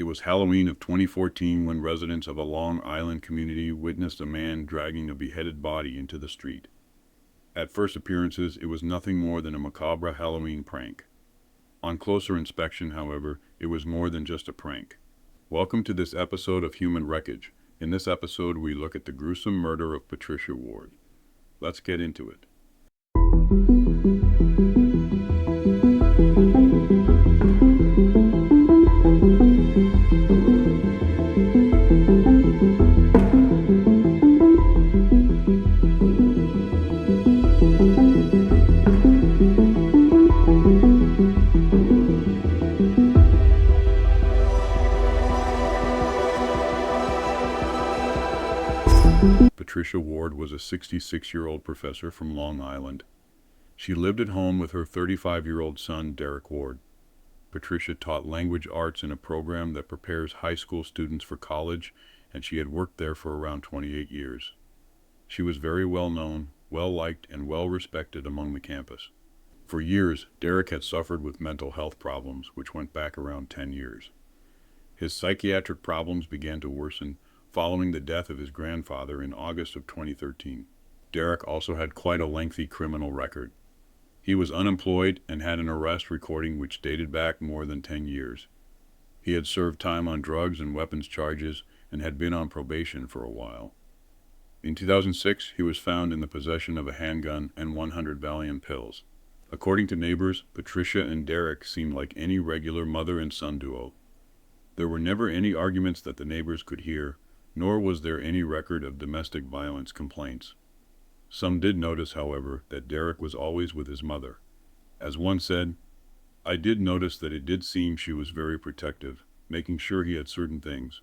It was Halloween of 2014 when residents of a Long Island community witnessed a man dragging a beheaded body into the street. At first appearances, it was nothing more than a macabre Halloween prank. On closer inspection, however, it was more than just a prank. Welcome to this episode of Human Wreckage. In this episode, we look at the gruesome murder of Patricia Ward. Let's get into it. Patricia Ward was a 66-year-old professor from Long Island. She lived at home with her 35-year-old son, Derek Ward. Patricia taught language arts in a program that prepares high school students for college, and she had worked there for around 28 years. She was very well known, well liked, and well respected among the campus. For years, Derek had suffered with mental health problems, which went back around 10 years. His psychiatric problems began to worsen following the death of his grandfather in August of 2013. Derek also had quite a lengthy criminal record. He was unemployed and had an arrest recording which dated back more than 10 years. He had served time on drugs and weapons charges and had been on probation for a while. In 2006, he was found in the possession of a handgun and 100 Valium pills. According to neighbors, Patricia and Derek seemed like any regular mother and son duo. There were never any arguments that the neighbors could hear, nor was there any record of domestic violence complaints. Some did notice, however, that Derek was always with his mother. As one said, "I did notice that it did seem she was very protective, making sure he had certain things.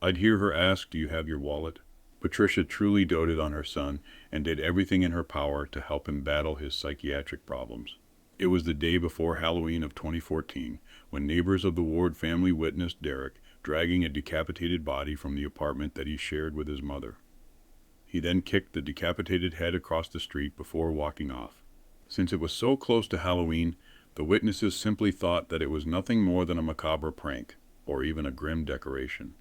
I'd hear her ask, 'Do you have your wallet?'" Patricia truly doted on her son and did everything in her power to help him battle his psychiatric problems. It was the day before Halloween of 2014 when neighbors of the Ward family witnessed Derek dragging a decapitated body from the apartment that he shared with his mother. He then kicked the decapitated head across the street before walking off. Since it was so close to Halloween, the witnesses simply thought that it was nothing more than a macabre prank, or even a grim decoration.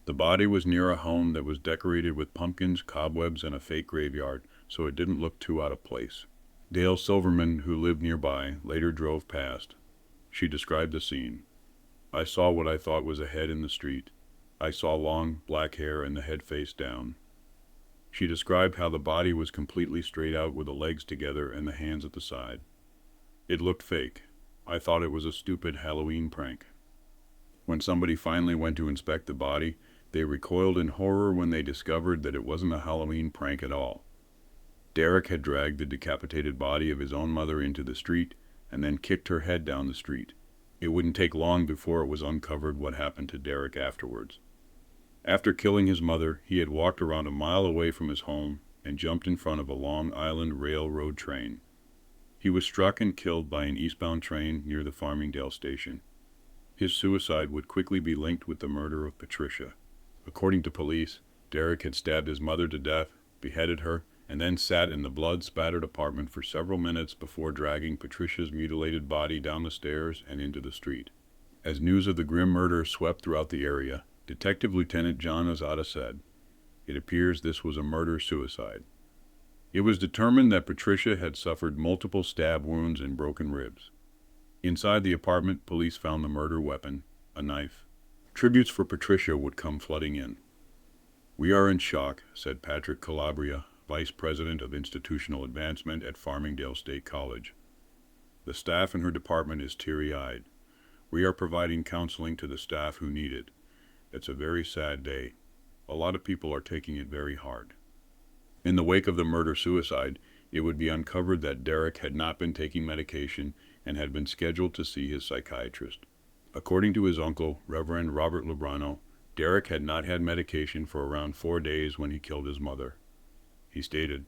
The body was near a home that was decorated with pumpkins, cobwebs, and a fake graveyard, so it didn't look too out of place. Dale Silverman, who lived nearby, later drove past. She described the scene. "I saw what I thought was a head in the street. I saw long, black hair and the head face down." She described how the body was completely straight out with the legs together and the hands at the side. "It looked fake. I thought it was a stupid Halloween prank." When somebody finally went to inspect the body, they recoiled in horror when they discovered that it wasn't a Halloween prank at all. Derek had dragged the decapitated body of his own mother into the street and then kicked her head down the street. It wouldn't take long before it was uncovered what happened to Derek afterwards. After killing his mother, he had walked around a mile away from his home and jumped in front of a Long Island Railroad train. He was struck and killed by an eastbound train near the Farmingdale station. His suicide would quickly be linked with the murder of Patricia. According to police, Derek had stabbed his mother to death, beheaded her, and then sat in the blood-spattered apartment for several minutes before dragging Patricia's mutilated body down the stairs and into the street. As news of the grim murder swept throughout the area, Detective Lieutenant John Azada said, "It appears this was a murder-suicide." It was determined that Patricia had suffered multiple stab wounds and broken ribs. Inside the apartment, police found the murder weapon, a knife. Tributes for Patricia would come flooding in. "We are in shock," said Patrick Calabria, Vice President of Institutional Advancement at Farmingdale State College. "The staff in her department is teary-eyed. We are providing counseling to the staff who need it. It's a very sad day. A lot of people are taking it very hard." In the wake of the murder-suicide, it would be uncovered that Derek had not been taking medication and had been scheduled to see his psychiatrist. According to his uncle, Reverend Robert Lubrano, Derek had not had medication for around 4 days when he killed his mother. He stated,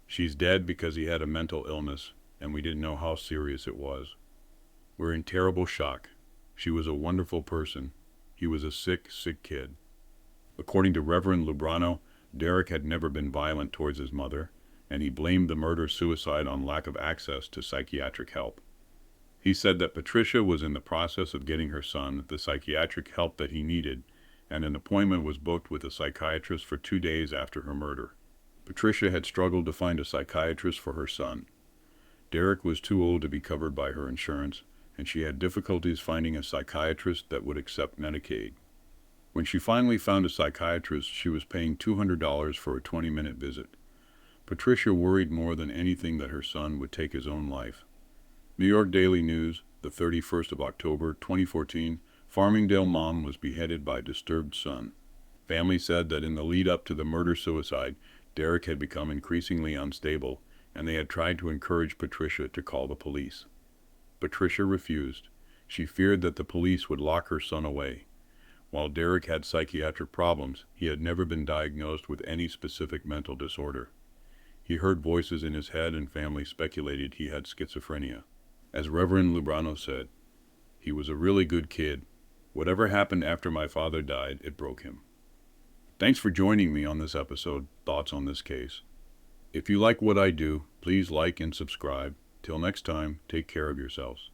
"She's dead because he had a mental illness, and we didn't know how serious it was. We're in terrible shock. She was a wonderful person. He was a sick, sick kid." According to Reverend Lubrano, Derek had never been violent towards his mother, and he blamed the murder-suicide on lack of access to psychiatric help. He said that Patricia was in the process of getting her son the psychiatric help that he needed, and an appointment was booked with a psychiatrist for 2 days after her murder. Patricia had struggled to find a psychiatrist for her son. Derek was too old to be covered by her insurance, and she had difficulties finding a psychiatrist that would accept Medicaid. When she finally found a psychiatrist, she was paying $200 for a 20-minute visit. Patricia worried more than anything that her son would take his own life. New York Daily News, the 31st of October, 2014, Farmingdale mom was beheaded by disturbed son. Family said that in the lead up to the murder-suicide, Derek had become increasingly unstable, and they had tried to encourage Patricia to call the police. Patricia refused. She feared that the police would lock her son away. While Derek had psychiatric problems, he had never been diagnosed with any specific mental disorder. He heard voices in his head, and family speculated he had schizophrenia. As Reverend Lubrano said, "He was a really good kid. Whatever happened after my father died, it broke him." Thanks for joining me on this episode, Thoughts on This Case. If you like what I do, please like and subscribe. Till next time, take care of yourselves.